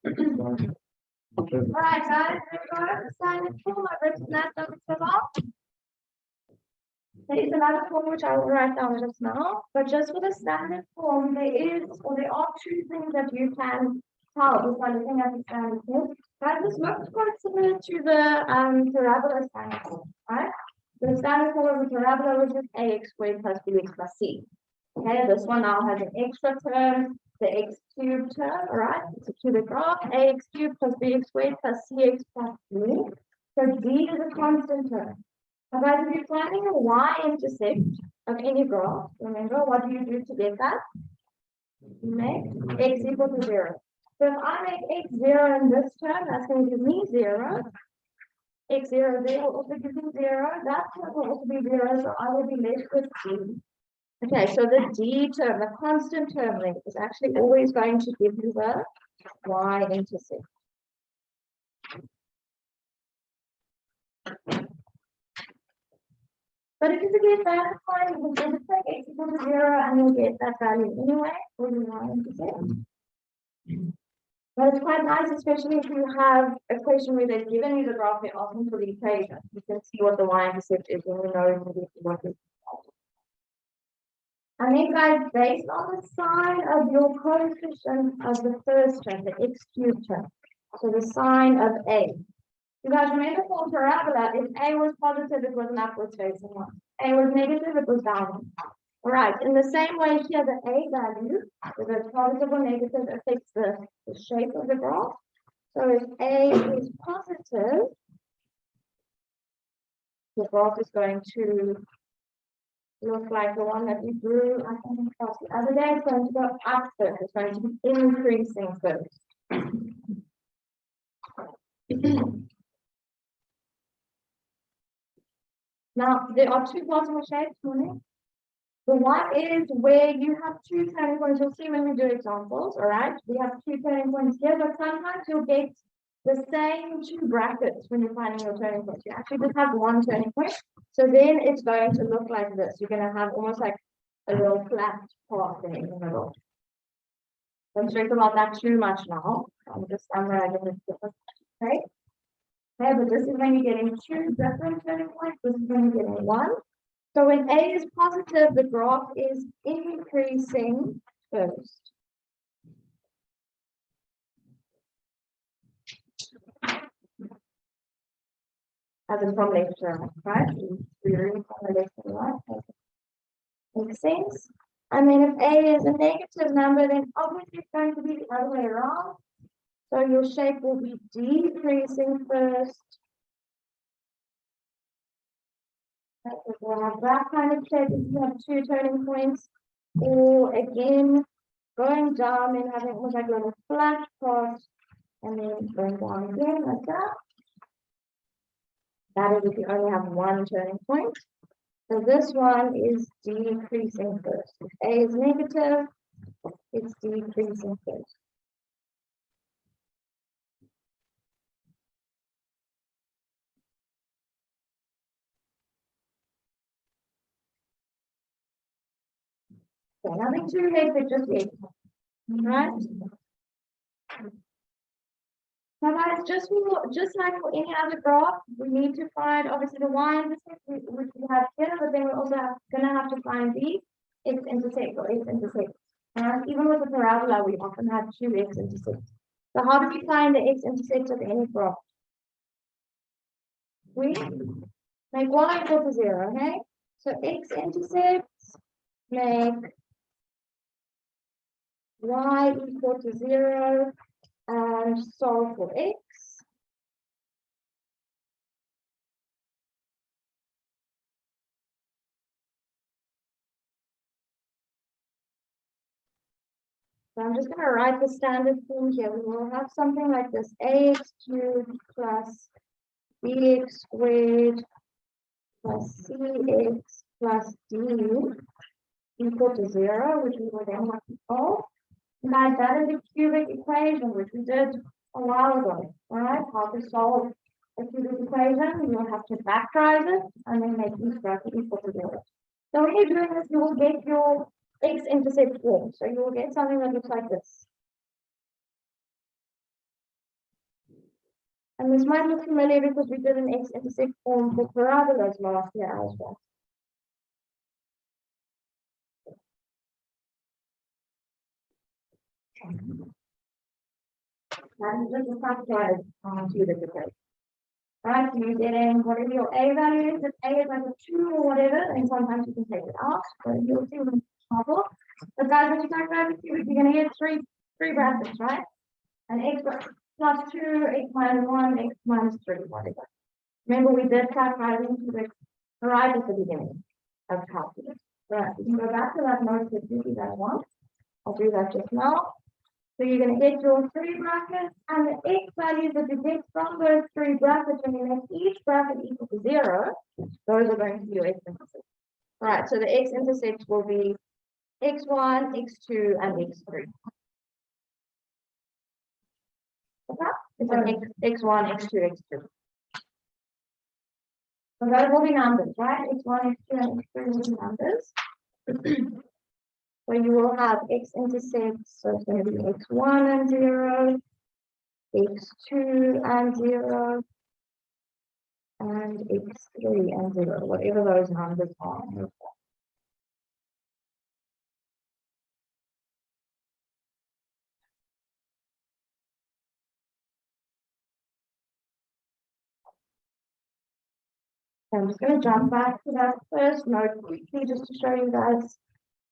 Alright, guys, we've got the standard form. I've written that down as well. There is another form which I will write down just now, but just for the standard form, there are two things that you can tell just by looking at the standard form. That this looks quite similar to the parabola standard form, right? The standard form of the parabola was just ax squared plus bx plus c. Okay, this one now has an extra term, the x cubed term, all right? It's a cubic graph, ax cubed plus bx squared plus cx plus d. So d is a constant term. Now guys, if you're finding a y-intercept of any graph, remember what do you do to get that? You make x equal to 0. So if I make x 0 in this term, that's going to give me 0. X 0 there will also give me 0. That term will also be 0, so I will be left with d. Okay, so the d term, the constant term length, is actually always going to give you the y-intercept. But if you forget that, fine, you can just take x equal to 0 and you'll get that value anyway for your y-intercept. But it's quite nice, especially if you have a question where they've given you the graph they're asking for the equation. You can see what the y-intercept is and you know immediately what it is. And then guys, based on the sign of your coefficient of the first term, the x cubed term, so the sign of a. You guys remember for parabola, if a was positive, it was an upward facing one. A was negative, it was downward. All right, in the same way here, the a value, whether it's positive or negative, affects the shape of the graph. So if a is positive, the graph is going to look like the one that we drew, I think, across the other day. It's going to go up first. It's going to be increasing first. Now, there are two possible shapes for it. The one is where you have two turning points. You'll see when we do examples, all right? We have two turning points here, but sometimes you'll get the same two brackets when you're finding your turning points. You actually just have one turning point. So then it's going to look like this. You're going to have almost like a little flat part there in the middle. Don't stress about that too much now. I'm just summarizing this different, okay? Okay, but this is when you're getting two different turning points. This is when you're getting one. So when A is positive, the graph is increasing first. As in from left to right, right? We're from the left to the right. Makes sense? And then if A is a negative number, then obviously it's going to be the other way around. So your shape will be decreasing first. Okay, so we'll have that kind of shape if you have two turning points. Or again, going down and having almost like a little flat cross, and then going down again like that. That is if you only have one turning point. So this one is decreasing first. If A is negative, it's decreasing first. Okay, nothing too hectic just yet. Right? Now guys, just like for any other graph, we need to find obviously the y-intercept which we have here, but then we're also gonna have to find the x-intercept or x-intercept. Even with the parabola, we often have two x-intercepts. So how do we find the x-intercept of any graph? We make y equal to 0, okay? So x-intercepts make y equal to 0 and solve for x. So I'm just going to write the standard form here. We will have something like this: ax cubed plus bx squared plus cx plus d equal to 0, which we will then have to solve. Guys, that is a cubic equation, which we did a while ago. All right, how to solve a cubic equation? You'll have to factorize it and then make each bracket equal to 0. So when you're doing this, you will get your x-intercept form. So you will get something that looks like this. And this might look familiar because we did an X-intercept form for parabolas last year as well. And this is factorized to the degree. Right, so you're getting whatever your A value is. If A is like a 2 or whatever, then sometimes you can take it out. But you'll see when it's trouble. But guys, when you factorize the cubic, you're going to get three brackets, right? And x plus 2, x minus 1, x minus 3, whatever. Remember, we did factorizing cubic right at the beginning of calculus. Right, you can go back to that note if you guys want. I'll do that just now. So you're going to get your 3 brackets, and the x values that you get from those 3 brackets, when you make each bracket equal to 0, those are going to be your x-intercepts. Right, so the x-intercepts will be x1, x2, and x3. Okay? It's an x1, x2, x3. So those will be numbers, right? x1, x2, and x3 will be numbers. So you will have x-intercepts, so it's going to be x1 and 0, x2 and 0, and x3 and 0, whatever those numbers are. I'm just going to jump back to that first note quickly just to show you guys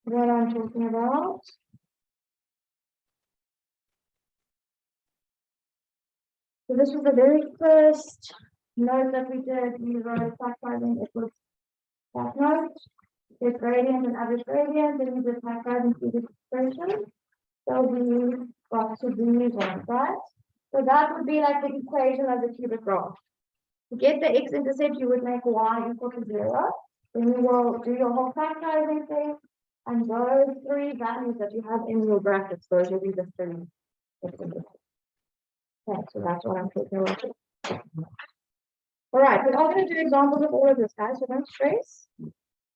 what I'm talking about. So this was the very first note that we did. We wrote factorizing. It was that note, the gradient and average gradient. Then we did factorizing through this expression. So we got to these ones, right? So that would be like the equation of the cubic graph. To get the x-intercept, you would make y equal to 0. Then you will do your whole factorizing thing. And those 3 values that you have in your brackets, those will be the 3 x-intercepts. Okay, so that's what I'm talking about. All right, we're all going to do examples of all of this, guys, so don't stress.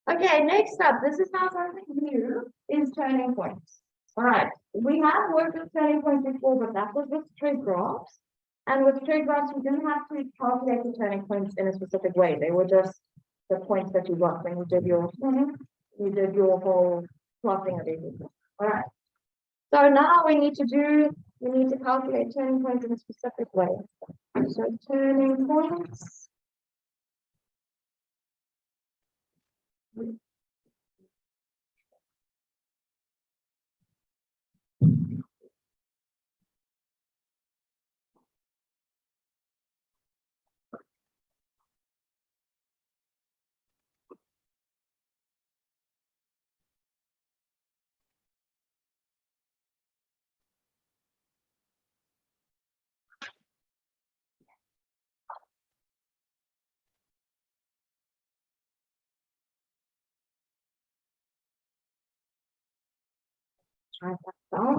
Okay, next up, this is now something new, is turning points. All right, we have worked with turning points before, but that was with straight graphs. And with straight graphs, we didn't have to calculate the turning points in a specific way. They were just the points that you got when you did your whole plotting of everything. All right. So now we need to calculate turning points in a specific way. So turning points. Write that down.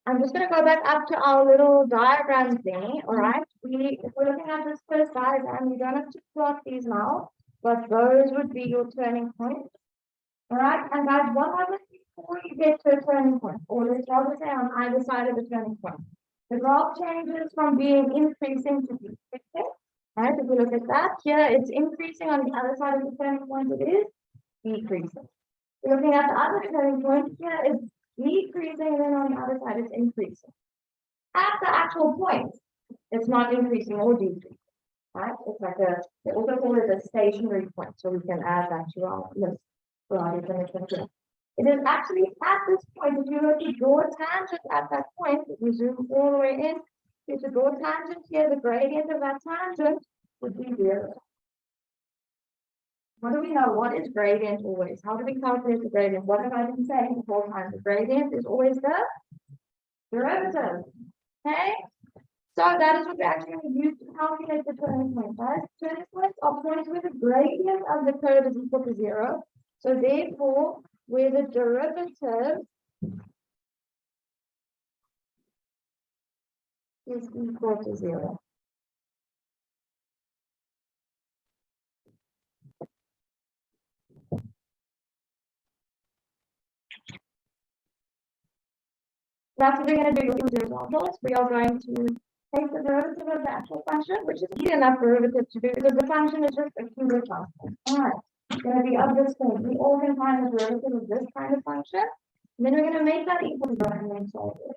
I'm just going to go back up to our little diagram thing, all right? If we're looking at this first diagram, you don't have to plot these now, but those would be your turning points, all right? And guys, what happens before you get to a turning point, or let's rather say on either side of the turning point? The graph changes from being increasing to decreasing, right? If we look at that, here it's increasing, on the other side of the turning point it is decreasing. Looking at the other turning point, here it's decreasing, and then on the other side it's increasing. At the actual point, it's not increasing or decreasing, right? It's like they also call it a stationary point, so we can add that to our list for our definition here. It is actually at this point, if you were to draw a tangent at that point, if we zoom all the way in, if you draw a tangent here, the gradient of that tangent would be 0. What do we know? What is gradient always? How do we calculate the gradient? What have I been saying the whole time? The gradient is always the derivative. Okay? So that is what we're actually going to use to calculate the turning point, right? Turning points are points where the gradient of the curve is equal to 0. So therefore, where the derivative is equal to 0. That's what we're going to do with the examples. We are going to take the derivative of the actual function, which is easy enough derivative to do because the function is just a cubic function. All right, it's going to be of this form. We all can find the derivative of this kind of function. And then we're going to make that equal to 0 and then solve it.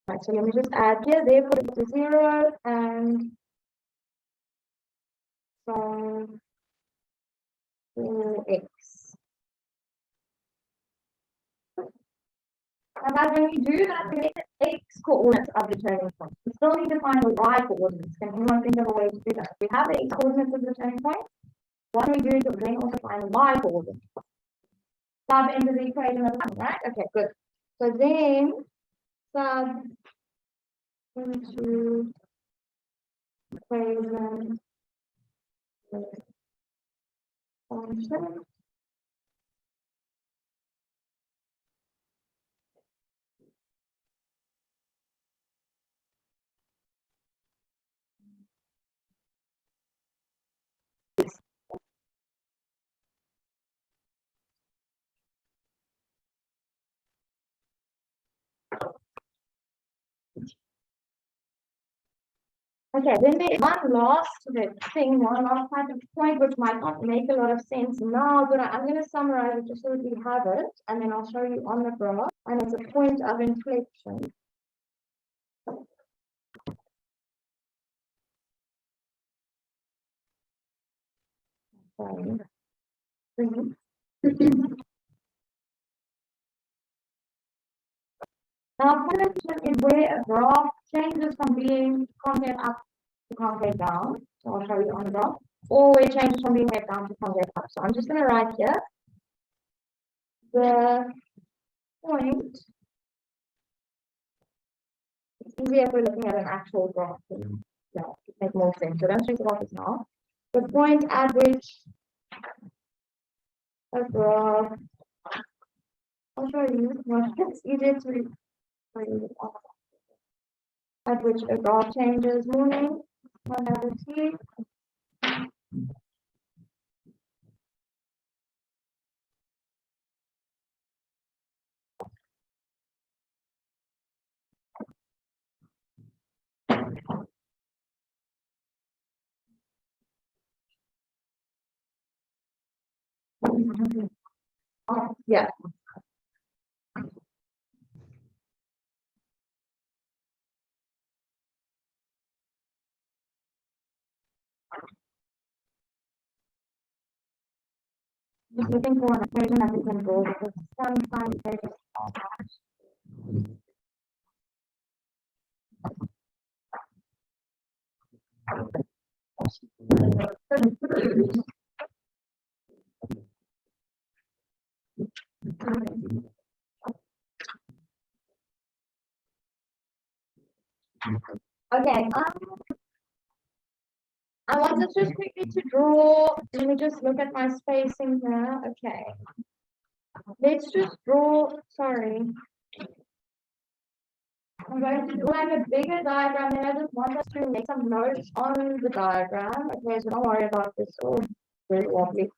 Right, so let me just add here, therefore equal to 0 and solve for x. And as when we do that, we make the x coordinates of the turning point. We still need to find the y coordinates. Can anyone think of a way to do that? We have the x coordinates of the turning point. What we do is we then also find the y coordinates. Sub into the equation of the right? Okay, good. So then sub into equation function. Okay, then there's one last thing, one last type of point which might not make a lot of sense now, but I'm going to summarize it just so that we have it, and then I'll show you on the graph, and it's a point of inflection. Now, inflection is where a graph changes from being concave up to concave down. So I'll show you on the graph. Or where it changes from being concave down to concave up. So I'm just going to write here the point. It's easier if we're looking at an actual graph. Yeah, it makes more sense. So don't think about this now. The point at which a graph, I'll show you. It's easier to show you at which a graph changes morning, tonality. Yeah. Just looking for an equation that we can draw because sometimes they just okay, I wanted just quickly to draw, let me just look at my spacing here. Okay. Let's just draw, sorry. I'm going to do like a bigger diagram, and I just want us to make some notes on the diagram. Okay, so don't worry about this. Oh, very wobbly.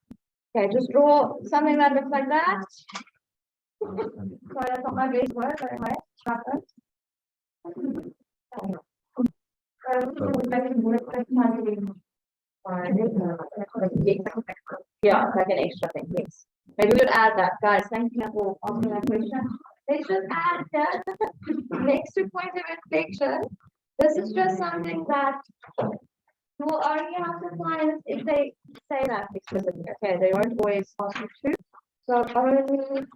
Okay, just draw something that looks like that. Sorry, that's not my base work, but anyway, happen. Yeah, like an extra thing, please. Maybe we could add that, guys. Thank you for asking that question. Let's just add that next to point of inflection. This is just something that you will only have to find if they say that explicitly. Okay, they won't always ask you to. So only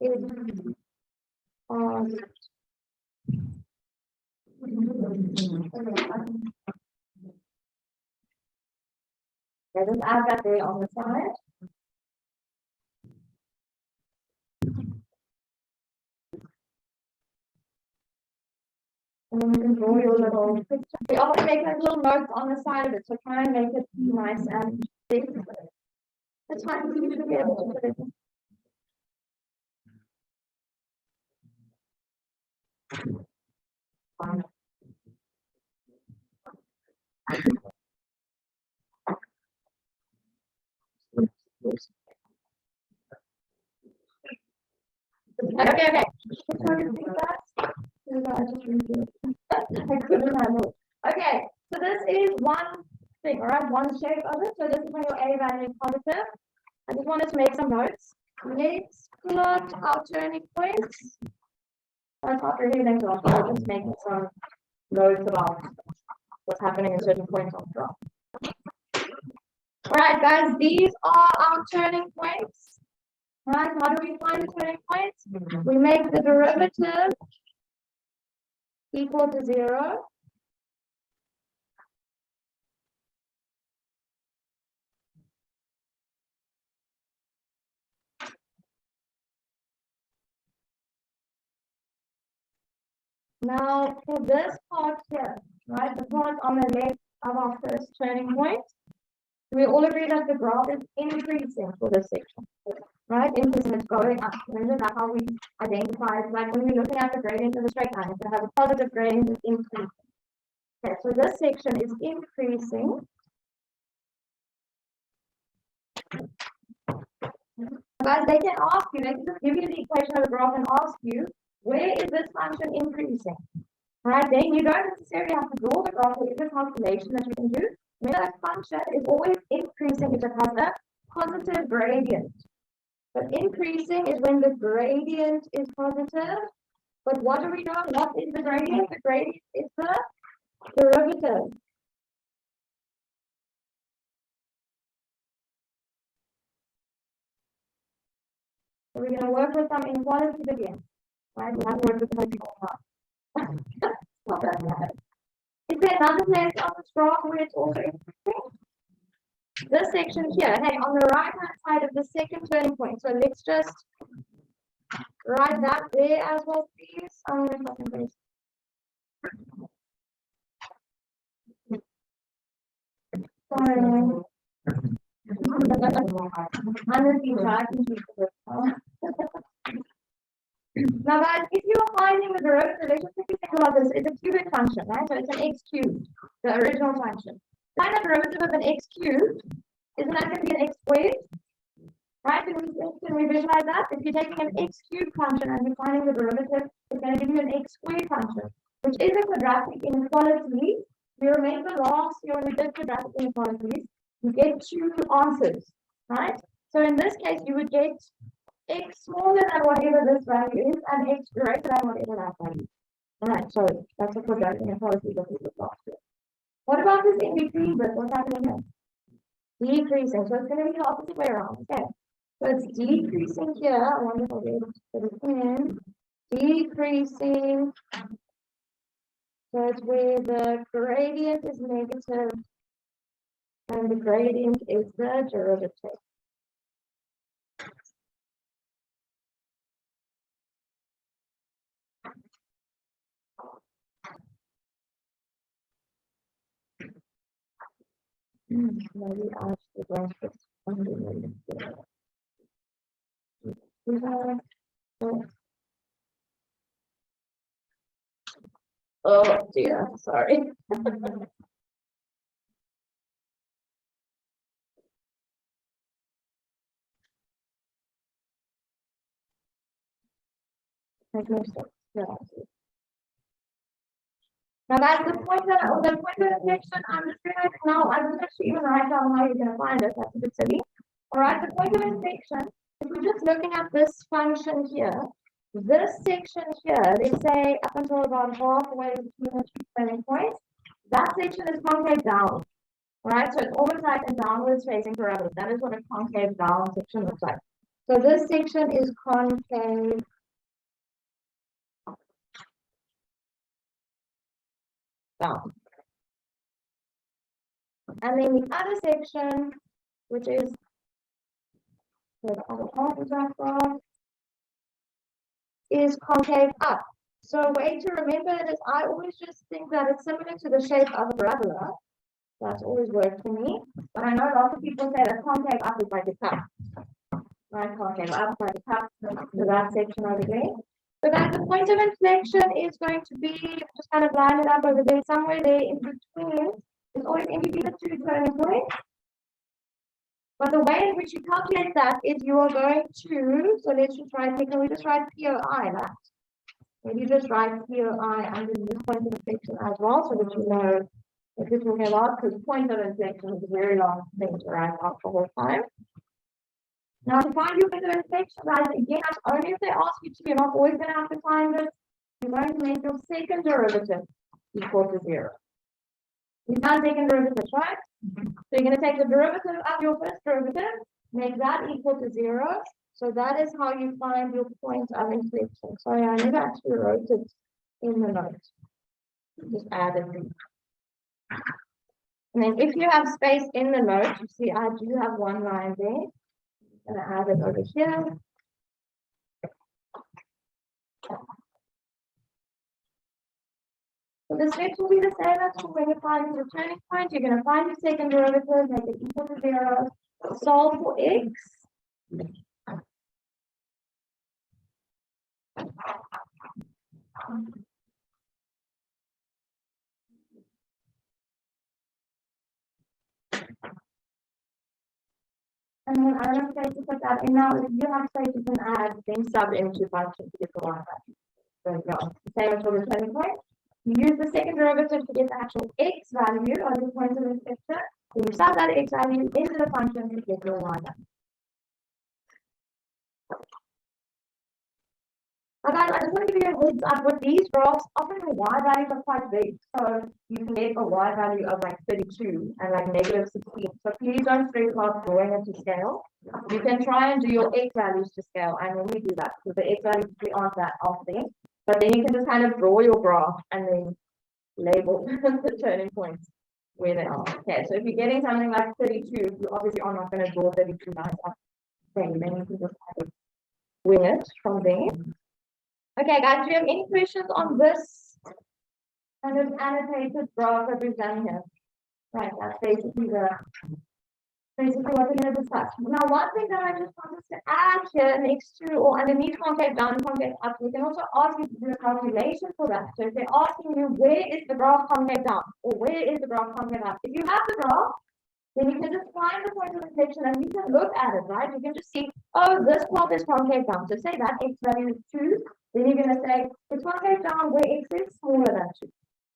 is just add that there on the side. And then you can draw your little picture. We often make like little notes on the side of it, so try and make it nice and big. That's fine, you should be able to put it in. Okay. Which one is that? I couldn't handle it. Okay, so this is one thing, all right, one shape of it. So this is when your A value is positive. I just wanted to make some notes. Let's plot our turning points. That's not really going to I'm just making some notes about what's happening in certain points on the graph. All right, guys, these are our turning points. Right, how do we find the turning points? We make the derivative equal to 0. Now, for this part here, right, the part on the left of our first turning point, we all agree that the graph is increasing for this section, right? Increasing, it's going up. Remember that's how we identify it. Like when we're looking at the gradient of a straight line, if it has a positive gradient, it's increasing. Okay, so this section is increasing. Guys, they can ask you, they can just give you the equation of the graph and ask you, where is this function increasing? Right, then you don't necessarily have to draw the graph. There is a calculation that you can do. Remember that function is always increasing if it has a positive gradient. But increasing is when the gradient is positive. But what do we know? What is the gradient? The gradient is the derivative. So we're going to work with some inequalities again. Right, we have to work with the people now. Not that bad. Is there another place on this graph where it's also increasing? This section here, hey, on the right hand side of the second turning point. So let's just write that there as well, please. I'm going to copy and paste. Sorry. I'm the teacher, I can keep it. Now guys, if you're finding the derivative, let's just think about this. It's a cubic function, right? So it's an x cubed, the original function. Find the derivative of an x cubed. Isn't that going to be an x squared? Right? Can we visualize that? If you're taking an x cubed function and you're finding the derivative, it's going to give you an x squared function, which is a quadratic inequality. You remember last year when we did quadratic inequalities, you get two answers, right? So in this case, you would get x smaller than whatever this value is and x greater than whatever that value is. All right, so that's a quadratic inequality that we did last year. What about this in between bit? What's happening here? Decreasing. So it's going to be the opposite way around. Okay. So it's decreasing here. I wonder if I'll be able to put it in. Decreasing. So it's where the gradient is negative and the gradient is the derivative. Maybe I should write this underneath there. Oh dear, sorry. Now that's the point that the point of inflection. I'm just realizing now I don't actually even write down how you're going to find it. That's a bit silly. All right, the point of inflection. If we're just looking at this function here, this section here, let's say up until about halfway between the two turning points, that section is concave down. All right, so it's almost like a downwards facing parabola. That is what a concave down section looks like. So this section is concave down. And then the other section, which is the other half of that graph, is concave up. So a way to remember it is I always just think that it's similar to the shape of a parabola. That's always worked for me. But I know lots of people say that concave up is like a cup. Right, concave up like a cup. So that section over there. So that the point of inflection is going to be, just kind of line it up over there, somewhere there in between. It's always in between the two turning points. But the way in which you calculate that is you are going to, so let's just write, can we just write POI that? Maybe just write POI under this point of inflection as well, so that you know what we're talking about, because point of inflection is a very long thing to write out the whole time. Now, to find your point of inflection, guys, again, that's only if they ask you to. You're not always going to have to find it. You're going to make your second derivative equal to 0. We've done second derivatives, right? So you're going to take the derivative of your first derivative, make that equal to 0. So that is how you find your point of inflection. Sorry, I never actually wrote it in the notes. Just added it. And then if you have space in the note, you see I do have one line there. I'm going to add it over here. So the steps will be the same as when you find the returning point. You're going to find your second derivative, make it equal to 0, solve for x. And then I don't have to put that in now. If you have space, you can add things sub into function to get the one value. So same as for the returning point. You use the second derivative to get the actual x value of the point of inflection. Then you sub that x value into the function to get your y value. Guys, I just want to give you a heads up with these graphs, often the y values are quite big. So you can get a y value of like 32 and like negative 16. So please don't stress about drawing it to scale. You can try and do your x values to scale. I normally do that because the x values aren't that often. But then you can just kind of draw your graph and then label the turning points where they are. Okay, so if you're getting something like 32, you obviously are not going to draw 32 lines up. Then you can just kind of wing it from there. Okay, guys, do you have any questions on this kind of annotated graph that we've done here? Right, that's basically what we're going to discuss. Now, one thing that I just wanted to add here next to or underneath concave down, concave up, we can also ask you to do a calculation for that. So if they're asking you where is the graph concave down or where is the graph concave up, if you have the graph, then you can just find the point of inflection and you can look at it, right? You can just see, oh, this plot is concave down. So say that x value is 2. Then you're going to say it's concave down where x is smaller than 2,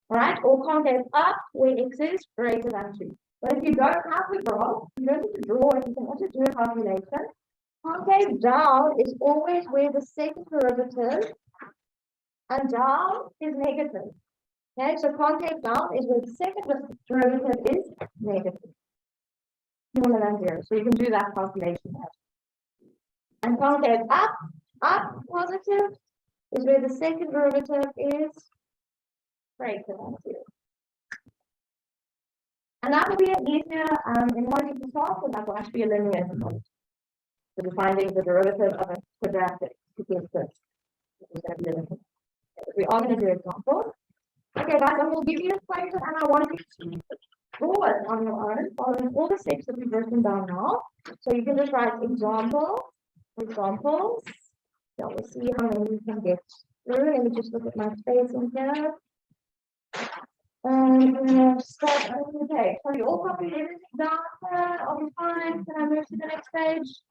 right? Or concave up where x is greater than 2. But if you don't have the graph, you don't need to draw it. You can also do a calculation. Concave down is always where the second derivative and down is negative. Okay, so concave down is where the second derivative is negative, smaller than 0. So you can do that calculation. And concave up positive is where the second derivative is greater than 0. And that will be an easier in order to solve, so that will actually be a linear integral. So we're finding the derivative of a quadratic to get this. We are going to do examples. Okay, guys, I will give you a equation and I want you to draw it on your own, following all the steps that we've written down now. So you can just write examples. So we'll see how many we can get through. Let me just look at my space in here. Start over the page. So you all copied everything down there. I'll be fine. Can I move to the next page?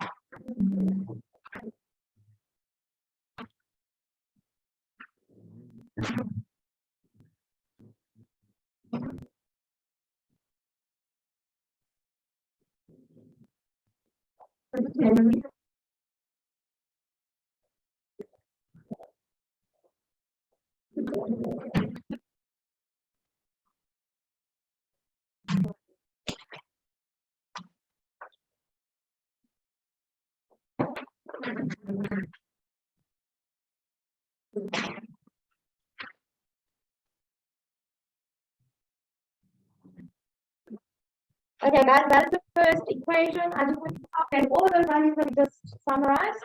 Okay, guys, that's the first equation. I just want to calculate all of those values that we just summarized.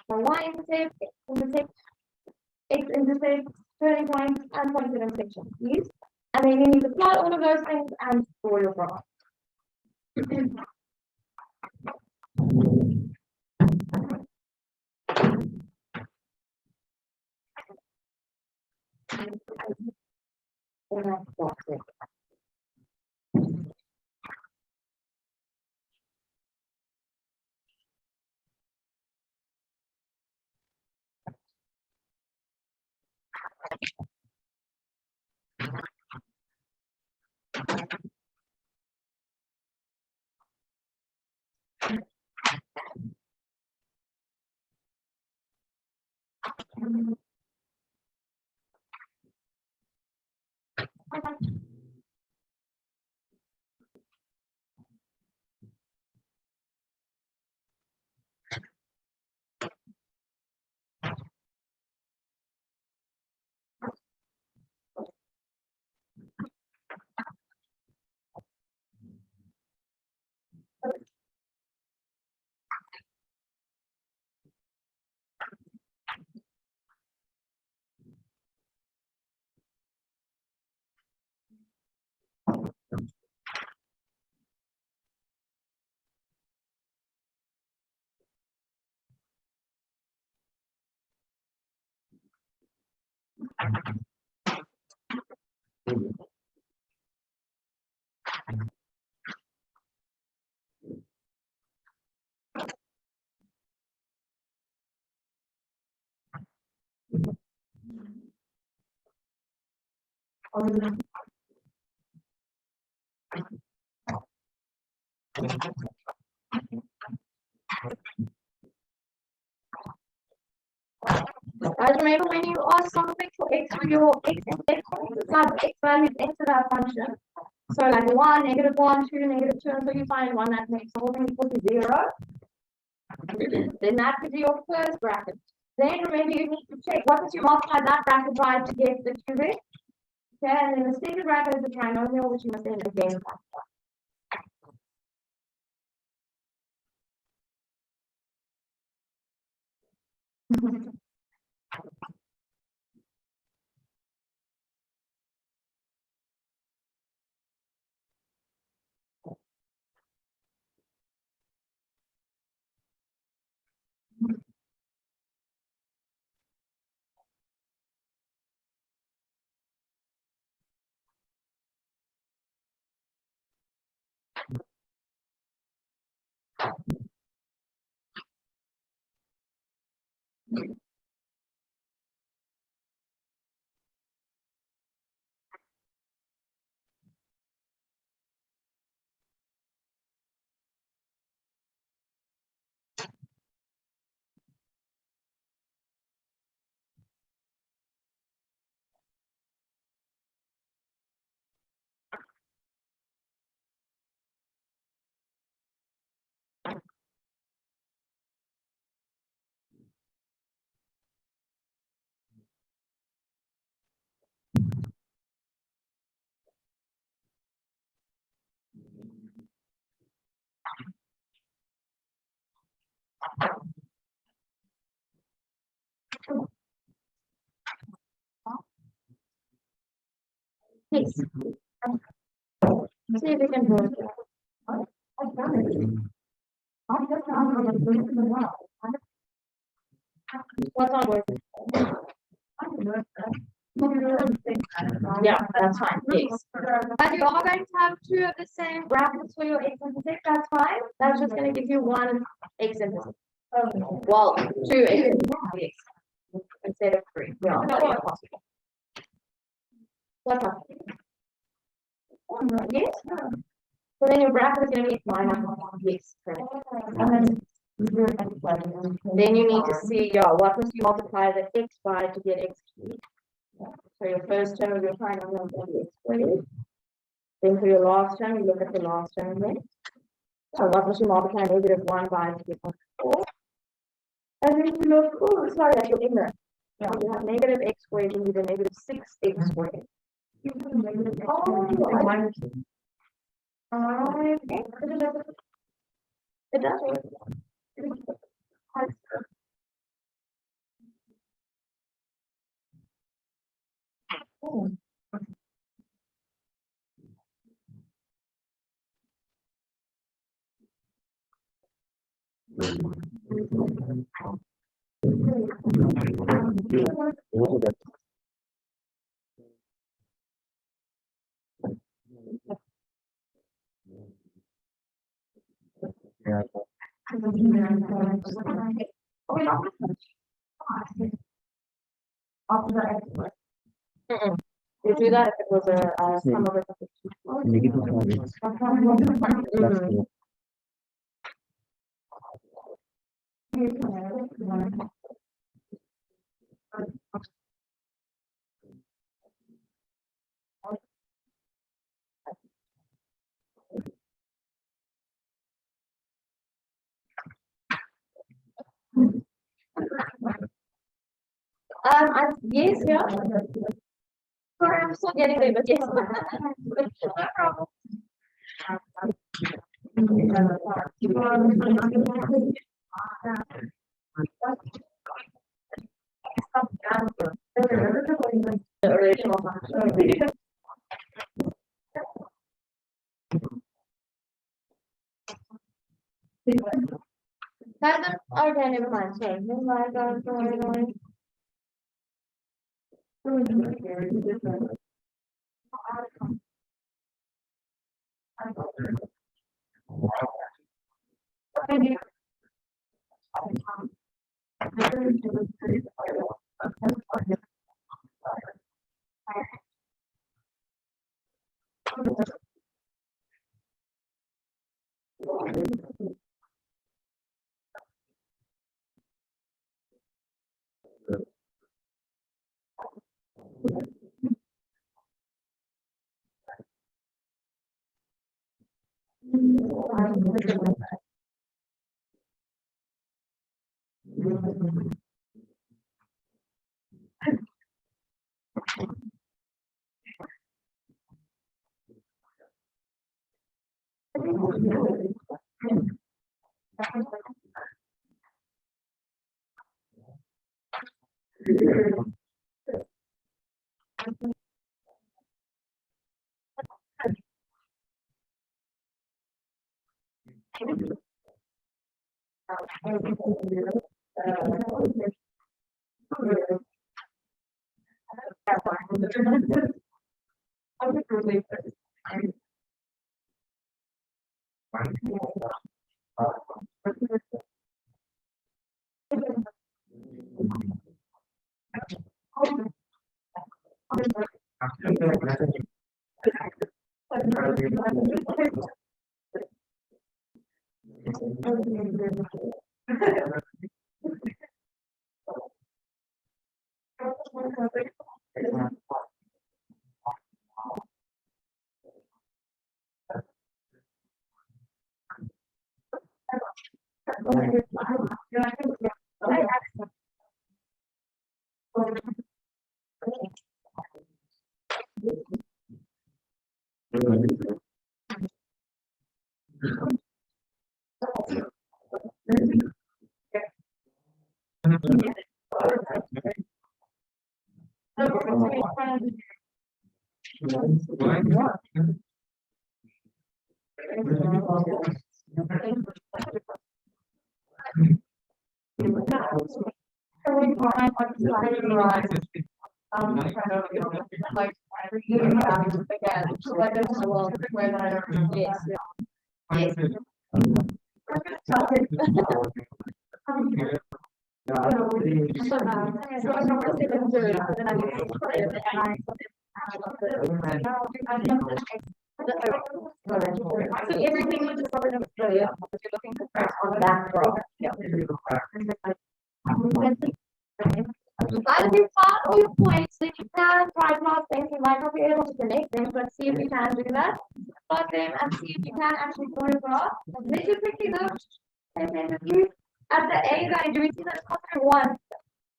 So y-intercept, x-intercept, x-intercept, turning point, and point of inflection, please. And then you need to plot all of those things and draw your graph. Guys, remember when you ask something for x for your x-intercept form, it's x values into that function. So like 1, -1, 2, -2, until you find one that makes the whole thing equal to 0. Then that gives you your first bracket. Then remember you need to check what does you multiply that bracket by to get the cubic. Okay, and then the second bracket is the trinomial, which you must then again factor. Yes. See if we can do it. What's not working? Yeah, that's fine. Yes. But you are going to have two of the same brackets for your x-intercept. That's fine. That's just going to give you one x-intercept. Well, two x-intercepts instead of three. Yeah, that is possible. What's up? Yes. So then your bracket is going to be minus one. Yes, correct. Then you need to see, yeah, what must you multiply the x by to get x cubed? So your first term of your trinomial is going to be x squared. Then for your last term, you look at the last term there. So what must you multiply -1 by to get 4? And then you look, oh, sorry, that's your ignorant. Yeah, you have negative x squared, you need a negative 6x squared. It does. You do that if it was a sum over yes, yeah. Sorry, I'm still getting there, but yes. No problem. The original function. Okay, never mind. Sorry. Never mind. Sorry. So everything was just covered in Australia. If you're looking for price on that graph. Yeah. Either you plot all your points, then you can try plot things. You might not be able to connect them, but see if you can do that. Plot them and see if you can actually draw a graph. Then you quickly look and then you at the A value, do we see that it's constant 1?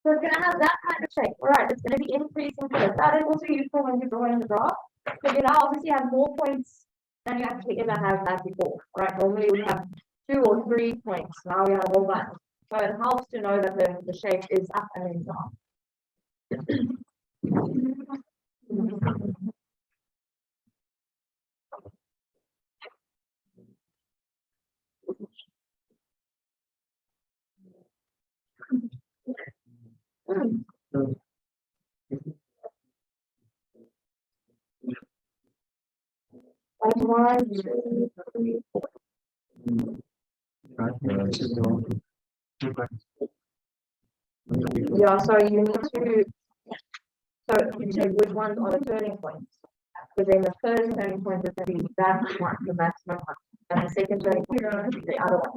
So it's going to have that kind of shape. All right, it's going to be increasing first. That is also useful when you're drawing the graph. So you now obviously have more points than you actually ever have had before. All right, normally we have 2 or 3 points. Now we have a whole bunch. So it helps to know that the shape is up and then down. Like 1, 2, 3, 4. Yeah, so you need to, so you check which ones are the turning points. Because then the first turning point is going to be that one, the maximum one. And the second turning point is going to be the other one.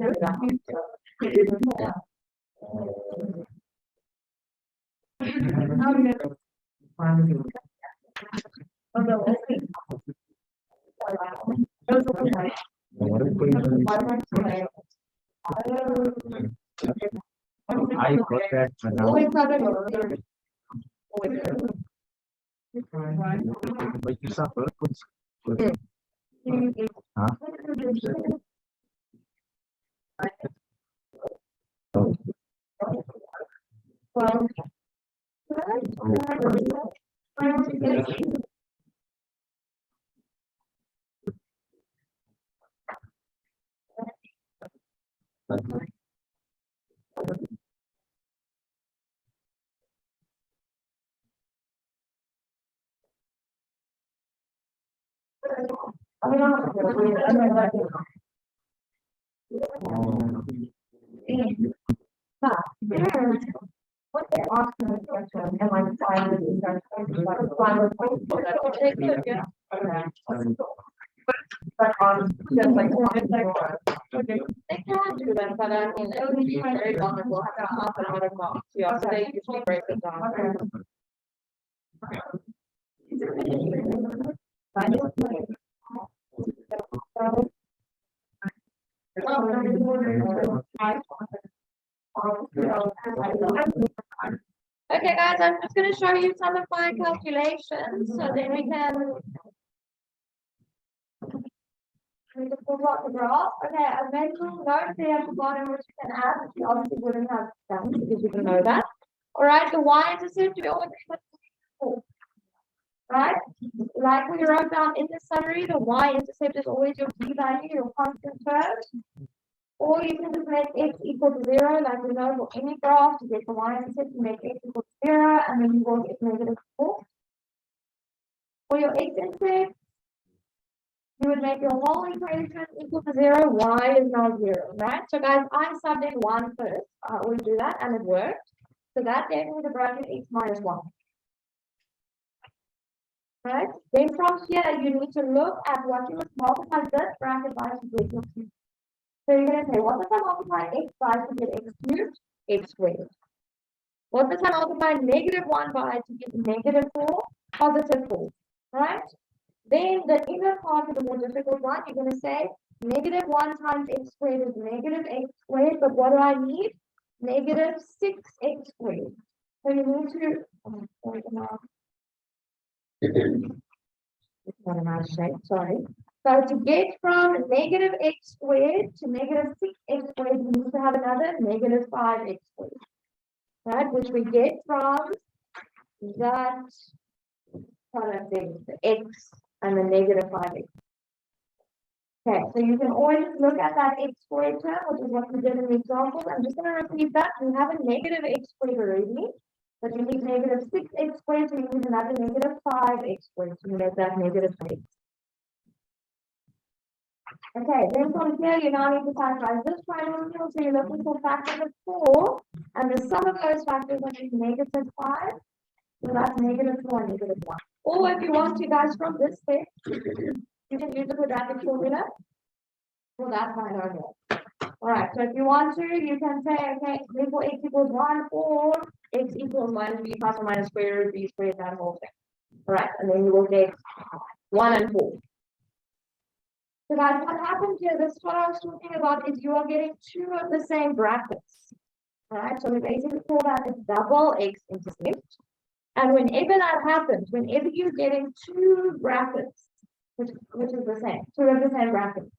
I got that, but now but you suffer. Huh? What they're asking the question, am I fine with but just like they can do that, but I mean, it would be very vulnerable. Have to half an hour mark. Yeah, so they usually break it down. Okay, guys, I'm just going to show you some of my calculations so then we can pull out the graph. Okay, a mental note there at the bottom which you can add, which you obviously wouldn't have done because you didn't know that. All right, the y-intercept we always right? Like we wrote down in the summary, the y-intercept is always your p-value, your constant term. Or you can just make x equal to 0, like we know for any graph, to get the y-intercept, you make x equal to 0, and then you will get -4. For your x-intercept, you would make your whole equation equal to 0, y is now 0, right? So guys, I subbed in 1 first. I always do that, and it worked. So that gave me the bracket x minus 1. Right? Then from here, you need to look at what you must multiply this bracket by to get your q. So you're going to say, what does I multiply x by to get x cubed? X squared. What does I multiply -1 by to get -4? +4. Right? Then the inner part of the more difficult one, you're going to say -1 times x squared is -x squared, but what do I need? -6x squared. So you need to, it's not a nice shape, sorry. So to get from -x squared to -6x squared, we need to have another -5x squared. Right? Which we get from that product thing, the x and the -5x. Okay, so you can always look at that x squared term, which is what we did in the example. I'm just going to repeat that. We have a -x squared already, but you need -6x squared, so you need another -5x squared to make that -8. Okay, then from here, you now need to factorize this trinomial, so you're looking for factors of 4, and the sum of those factors is -5. So that's -4 and -1. Or if you want to, guys, from this step, you can use the quadratic formula for that binomial. All right, so if you want to, you can say, okay, therefore x equals 1, or x equals -b plus or minus square root b squared, that whole thing. All right, and then you will get 1 and 4. So guys, what happens here, this is what I was talking about, is you are getting 2 of the same brackets. All right, so we basically call that a double x-intercept. And whenever that happens, whenever you're getting 2 brackets, which is the same, 2 of the same brackets,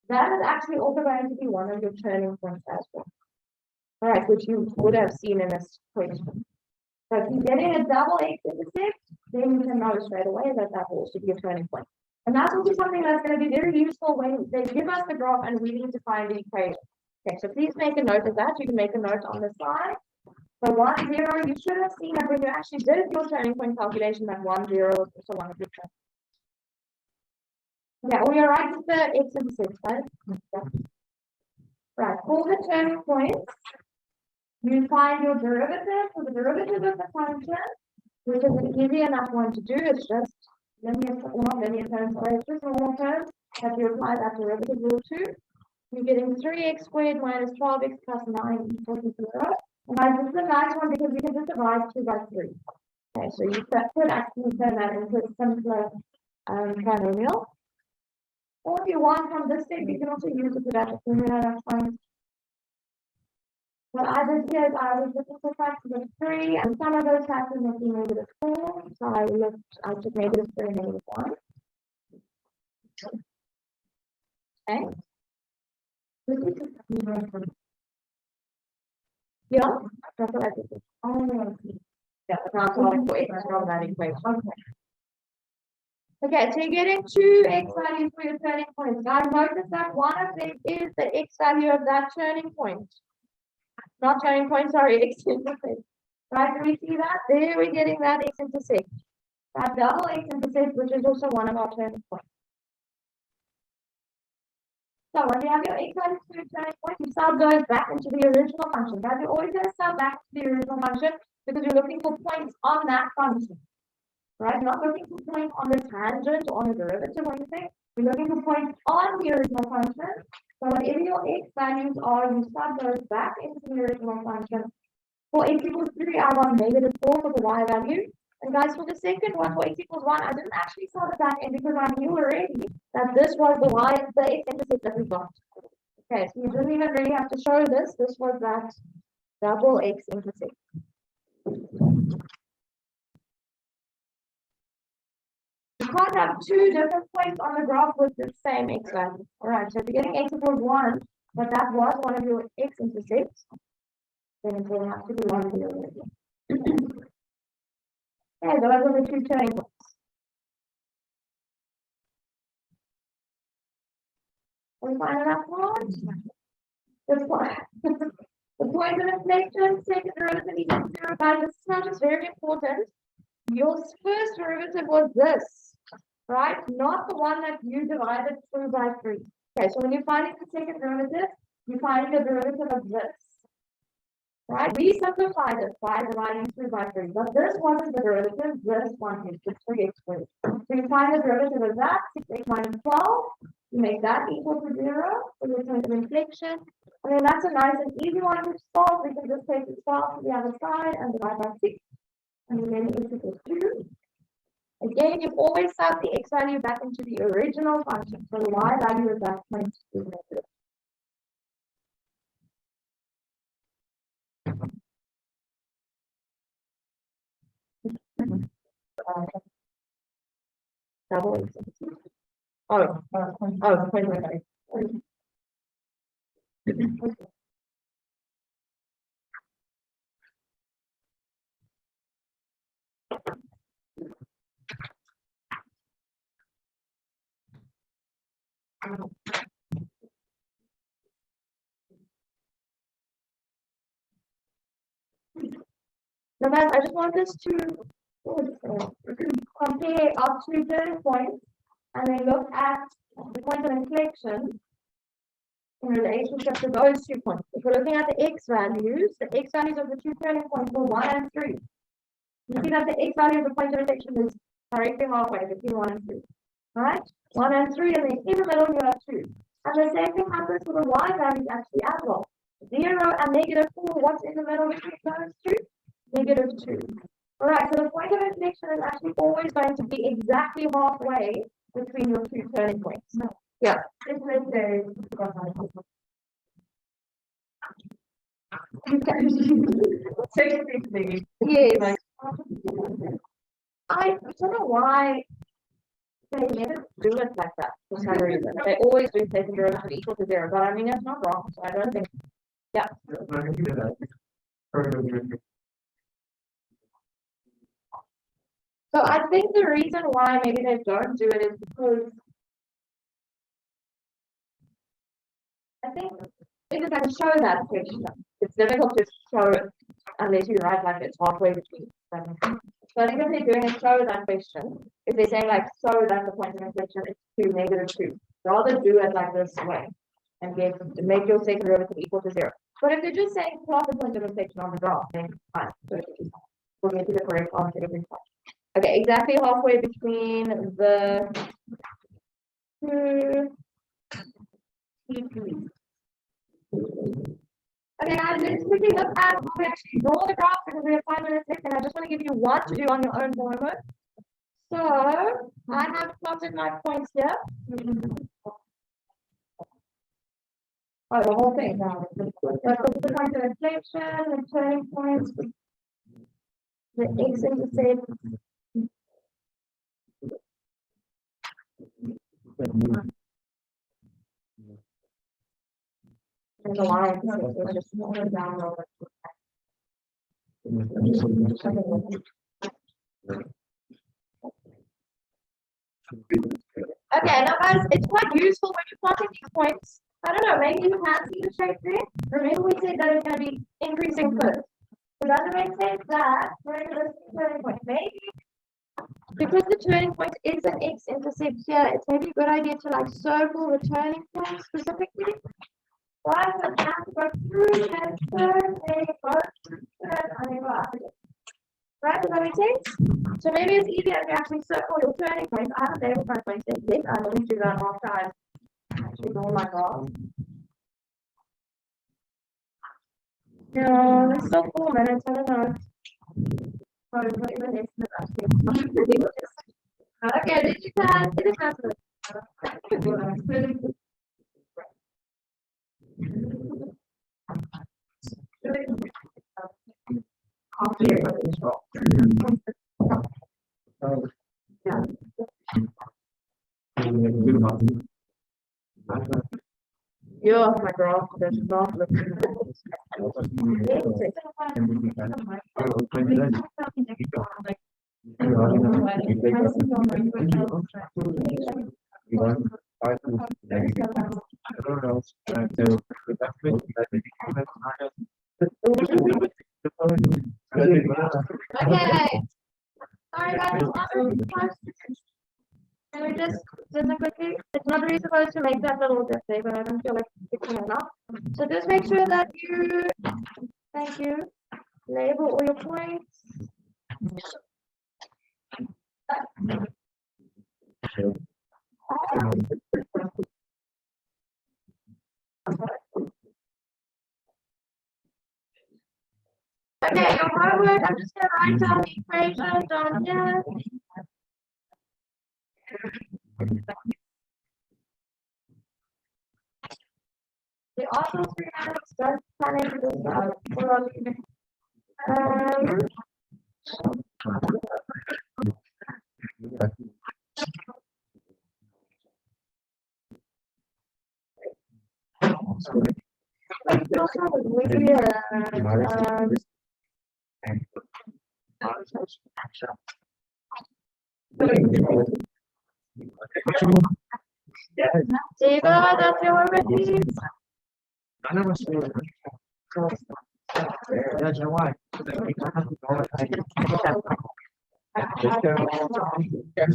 that is actually also going to be one of your turning points as well. All right, which you would have seen in this question. So if you're getting a double x-intercept, then you can know straight away that that will also be a turning point. And that's also something that's going to be very useful when they give us the graph and we need to find the equation. Okay, so please make a note of that. You can make a note on the side. So 1, 0, you should have seen that when you actually did your turning point calculation, that 1, 0 was also one of your turning points. Yeah, we are right with the x-intercept, right? Right, for the turning points, you find your derivative, so the derivative of the function, which is an easy enough one to do, it's just linear, well, not linear terms, sorry, it's just normal terms, that you apply that derivative rule to. You're getting 3x squared minus 12x plus 9 equals to 0. And guys, this is a nice one because you can just divide 2 by 3. Okay, so you could actually turn that into a simpler trinomial. Or if you want from this step, you can also use the quadratic formula, that's fine. What I did here is I was looking for factors of 3, and some of those factors must be -4. So I took -3 and -1. Okay. Yeah, that's what I did. Oh, yeah, that's not solving for x from that equation. Okay, so you're getting 2 x values for your turning points. Now notice that one of them is the x value of that turning point. Not turning point, sorry, x-intercept. Right, do we see that? There we're getting that x-intercept. That double x-intercept, which is also one of our turning points. So when you have your x values for your turning point, you sub those back into the original function. Now you're always going to sub back to the original function because you're looking for points on that function. Right? Not looking for points on the tangent or on the derivative or anything. We're looking for points on the original function. So whatever your x values are, you sub those back into the original function. For x equals 3, I want -4 for the y value. And guys, for the second one, for x equals 1, I didn't actually sub it back in because I knew already that this was the y, the x-intercept that we got. Okay, so you didn't even really have to show this. This was that double x-intercept. You can't have two different points on the graph with the same x value. All right, so if you're getting x equals 1, but that was one of your x-intercepts, then it will have to be one of the other. Okay, those are the two turning points. We find that one. The point of inflection, second derivative equals 0. Guys, this is not just very important. Your first derivative was this, right? Not the one that you divided 2 by 3. Okay, so when you're finding the second derivative, you find the derivative of this. Right? We simplified it by dividing 2 by 3, but this wasn't the derivative, this one is the 3x squared. So you find the derivative of that, 6x minus 12, you make that equal to 0 for your point of inflection. And then that's a nice and easy one to solve. We can just take the 12 to the other side and divide by 6. And then x equals 2. Again, you always sub the x value back into the original function. So the y value of that point is negative. Double x. Wait. Now guys, I just want us to compare our two turning points and then look at the point of inflection in relationship to those 2 points. If we're looking at the x values of the two turning points were 1 and 3. You see that the x value of the point of inflection is directly halfway between 1 and 3. Right? 1 and 3, and then in the middle you have 2. And the same thing happens for the y values actually as well. 0 and -4, what's in the middle between those two? -2. All right, so the point of inflection is actually always going to be exactly halfway between your two turning points. No. Yeah. Yes. I don't know why they never do it like that for some reason. They always do take the derivative equal to 0, but I mean, it's not wrong, so I don't think. Yeah. So I think the reason why maybe they don't do it is because I think they just have to show that question. It's difficult to show it unless you write like it's halfway between. So I think if they're doing a show that question, if they're saying like show that the point of inflection is 2, -2, rather do it like this way. and be able to make your second derivative equal to 0. But if they're just saying plot the point intersection on the graph, then fine. We'll get to the correct answer every time. Okay, exactly halfway between the two. Okay, guys, let's quickly look at how we actually draw the graph because we have 5 minutes left, and I just want to give you one to do on your own homework. So I have plotted my points here. Oh, the whole thing now. The point of inflection, the turning points, the X-intercept. And the line, so it's just going down over. Okay, now guys, it's quite useful when you're plotting these points. I don't know, maybe you can see the shape there. Remember we said that it's going to be increasing first. So does it make sense that we're going to turning point? Maybe because the turning point is an X-intercept here, it's maybe a good idea to like circle the turning point specifically. Right, so I have to go through and turn, right, does that make sense? So maybe it's easier if you actually circle your turning points. I haven't been able to find my yet. I normally do that after I've actually drawn my graph. No, it's still 4 minutes, I don't know. Okay, did you guys get it answer? Yeah, my graph does not look good. Okay. Sorry guys, can we just quickly? It's not really supposed to make that little dip there, but I don't feel like fixing it enough. So just make sure that you, thank you, label all your points. Okay, your homework, I'm just going to write down the equation down here. The auto 300 starts planning to this Diego, that's your homework, please. I never see it. That's why.